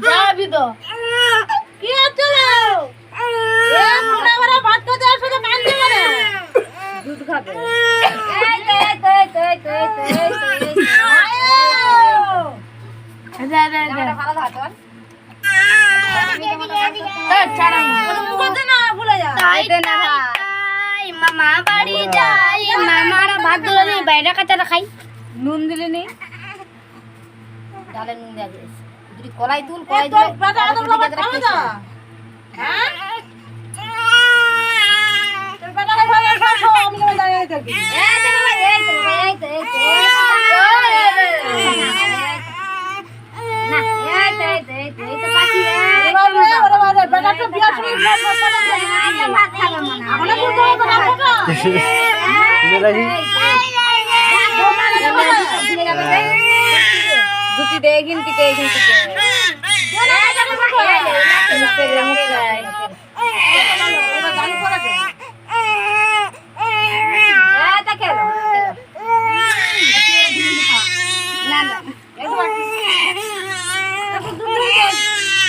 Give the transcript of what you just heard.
যাবি তো কি চলো ভাত খাতে আসলে কান্দে মানে দুধ খাবে মামা বাড়ি যাই মামারা ভাত দিলে বাইরে কাঁচাটা খাই নুন দিলে নেই ডালে নুন দেওয়া দিয়েছে যদি কলাই তুল কলাই দুটি দে এখান থেকে